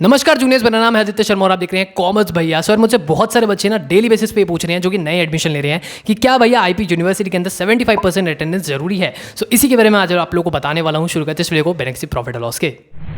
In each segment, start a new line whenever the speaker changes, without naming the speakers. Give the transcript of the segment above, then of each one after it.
नमस्कार जूनियर्स, मेरा नाम है आदित्य शर्मा और आप देख रहे हैं कॉमर्स भैया। सर मुझसे बहुत सारे बच्चे ना डेली बेसिस पे पूछ रहे हैं जो कि नए एडमिशन ले रहे हैं कि क्या भैया आईपी यूनिवर्सिटी के अंदर 75% अटेंडेंस जरूरी है। सो इसी के बारे में आज आप लोगों को बताने वाला हूँ। शुरू करते इस वीडियो को बेनिफिट प्रॉफिट एंड लॉस के।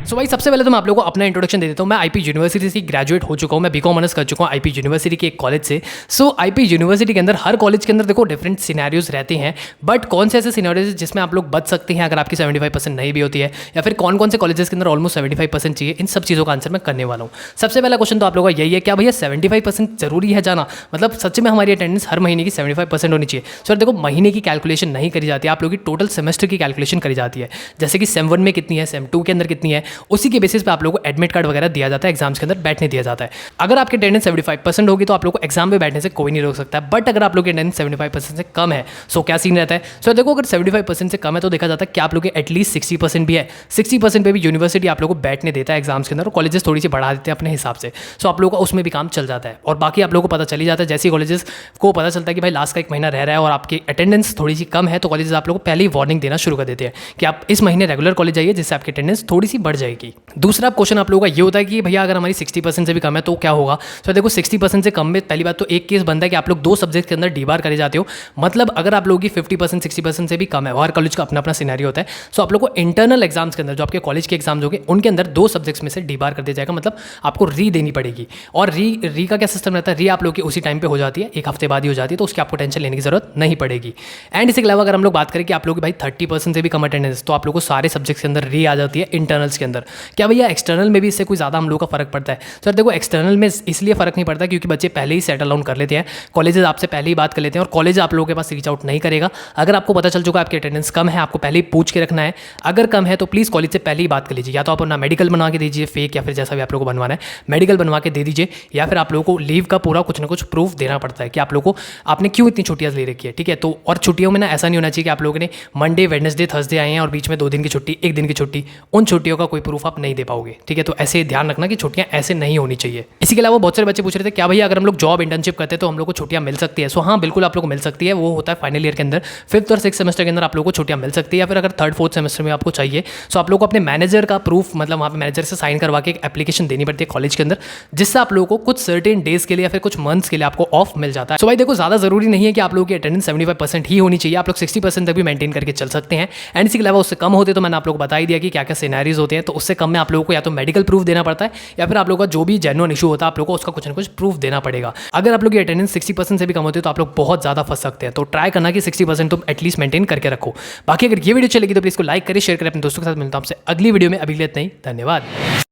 सो भाई सबसे पहले तो मैं आप लोगों को अपना इंट्रोडक्शन दे देता हूँ। मैं आईपी यूनिवर्सिटी से ग्रेजुएट हो चुका हूँ। मैं बीकॉम ऑनर्स कर चुका हूँ आईपी यूनिवर्सिटी के एक कॉलेज से। सो आईपी यूनिवर्सिटी के अंदर हर कॉलेज के अंदर देखो डिफरेंट सिनेरियोज रहते हैं, बट कौन से ऐसे सिनेरियोज जिसमें आप लोग बच सकते हैं अगर आपकी 75% नहीं भी होती है, या फिर कौन कौन से कॉलेजेस के अंदर ऑलमोस्ट 75% चाहिए, इन सब चीज़ों का आंसर मैं करने वाला हूँ। सबसे पहला क्वेश्चन तो आप लोगों का यही है, क्या भैया 75% जरूरी है जाना? मतलब सच में हमारी अटेंडेंस हर महीने की 75% होनी चाहिए? सर देखो, महीने की कैलकुलेशन नहीं करी जाती है, आप लोगों की टोटल सेमेस्टर की कैलकुलेशन करी जाती है। जैसे कि सेम 1 में कितनी है, सेम 2 के अंदर कितनी है, उसी के बेसिस पे आप लोगों को एडमिट कार्ड वगैरह दिया जाता है, एग्जाम्स के अंदर बैठने दिया जाता है। अगर आपकी अटेंडेंस 75% होगी तो आप लोगों को एग्जाम में बैठने से कोई नहीं रोक सकता है। बट अगर आप लोग की अटेंडेंस 75% से कम है, सो क्या सीन रहता है? सो देखो, अगर 75% से कम है तो देखा जाता है कि आप लोग के एटलीस्ट 60% भी है। 60% पे भी यूनिवर्सिटी आप लोग को बैठने देता है एग्जाम्स के अंदर, और कॉलेजेस थोड़ी सी बढ़ा देते हैं अपने हिसाब से। सो आप लोगों का उसमें भी काम चल जाता है। और बाकी आप लोगों को पता चल ही जाता है, जैसे कॉलेजेस को पता चलता है कि भाई लास्ट का 1 महीना रह रहा है और आपकी अटेंडेंस थोड़ी सी कम है, तो कॉलेजेस आप लोगों को पहले ही वार्निंग देना शुरू कर देते हैं कि आप इस महीने रेगुलर कॉलेज जाइए, जिससे आपकी अटेंडेंस थोड़ी सी बढ़ जाएगी। दूसरा क्वेश्चन आप लोगों का ये होता है कि भैया अगर हमारी 60% से भी कम है तो क्या होगा? तो देखो, 60% से कम में पहली बात तो एक केस बनता है कि आप लोग 2 सब्जेक्ट के अंदर डीबार करे जाते हो। मतलब अगर आप लोगों की 50% 60% से भी कम है, हर कॉलेज का अपना अपना सिनेरियो होता है, सो आप लोग को इंटरनल एग्जाम्स के अंदर, जो आपके कॉलेज के एग्जाम्स होंगे, उनके अंदर 2 सब्जेक्ट्स में से डीबार कर दिया जाएगा। मतलब आपको री देनी पड़ेगी। और री का क्या सिस्टम रहता है? री आप लोग की उसी टाइम पे हो जाती है, 1 हफ्ते बाद ही हो जाती है, तो उसकी आपको टेंशन लेने की जरूरत नहीं पड़ेगी। एंड इसके अलावा अगर हम लोग बात करें कि आप लोग की भाई 30% से भी कम अटेंडेंस, तो आप लोग को सारे सब्जेक्ट्स के अंदर री आ जाती है इंटरनल्स के अंदर। क्या भैया एक्सटर्नल में भी इससे कोई ज़्यादा हम लोग का फर्क पड़ता है? सर देखो, एक्सटर्नल में इसलिए फर्क नहीं पड़ता क्योंकि बच्चे पहले ही सेटल डाउन कर लेते हैं, कॉलेजेस आपसे पहले ही बात कर लेते हैं, और कॉलेज आप लोगों के पास रीच आउट नहीं करेगा। अगर आपको पता चल चुका है आपकी अटेंडेंस कम है, आपको पहले ही पूछ के रखना है। अगर कम है तो प्लीज़ कॉलेज से पहले ही बात कर लीजिए। या तो आप अपना मेडिकल बनवा के दीजिए फेक, या फिर जैसा भी आप लोगों को बनवाना है मेडिकल बनवा के दे दीजिए, या फिर आप लोगों को लीव का पूरा कुछ ना कुछ प्रूफ देना पड़ता है कि आप लोगों को आपने क्यों इतनी छुट्टियां ले रखी है। ठीक है, तो और छुट्टियों में ना ऐसा नहीं होना चाहिए कि आप लोगों ने मंडे वेडनेसडे थर्सडे आए हैं और बीच में 2 दिन की छुट्टी, 1 दिन की छुट्टी, उन छुट्टियों का कोई प्रूफ आप नहीं दे पाओगे। ठीक है, तो ऐसे ध्यान रखना कि छुट्टियां ऐसे नहीं होनी चाहिए। इसी के अलावा बहुत सारे बच्चे पूछ रहे थे क्या भैया अगर हम लोग जॉब इंटर्नशिप करते हैं तो हम लोग को छुट्टियां मिल सकती है? सो हाँ, बिल्कुल आप लोग को मिल सकती है। वो होता है फाइनल ईयर के अंदर, 5th और 6th सेमेस्टर के अंदर आप लोग को छुट्टियां मिल सकती है। या फिर अगर 3rd 4th सेमेस्टर में आपको चाहिए, सो आप लोग को अपने मैनेजर का प्रूफ, मतलब वहाँ पे मैनेजर से साइन करवा के एक एप्लीकेशन देनी पड़ती है कॉलेज के अंदर, जिससे आप लोगों को कुछ सर्टेन डेज के लिए या फिर कुछ मंथ्स के लिए आपको ऑफ मिल जाता है। सो भाई देखो, ज़्यादा जरूरी नहीं है कि आप लोगों की अटेंडेंस 75% ही होनी चाहिए। आप लोग 60% तक भी मेंटेन करके चल सकते हैं। एंड इसके अलावा उससे कम होते तो मैंने आप लोगों को बता ही दिया कि क्या क्या सिनेरियोज होते हैं। तो उससे कम में आप लोगों को या तो मेडिकल प्रूफ देना पड़ता है, या फिर आप लोगों का जो भी जेन्युइन इशू होता है आप लोगों को उसका कुछ ना कुछ प्रूफ देना पड़ेगा। अगर आप लोग की अटेंडेंस 60% से भी कम होती है तो आप लोग बहुत ज़्यादा फंस सकते हैं। तो ट्राई करना कि 60% तुम एटलीस्ट मेंटेन करके रखो। बाकी अगर ये वीडियो चलेगी तो प्लीज़ को लाइक करिए, शेयर करें अपने दोस्तों के साथ। मिलता हूं आपसे अगली वीडियो में। अभी के लिए इतना ही, धन्यवाद।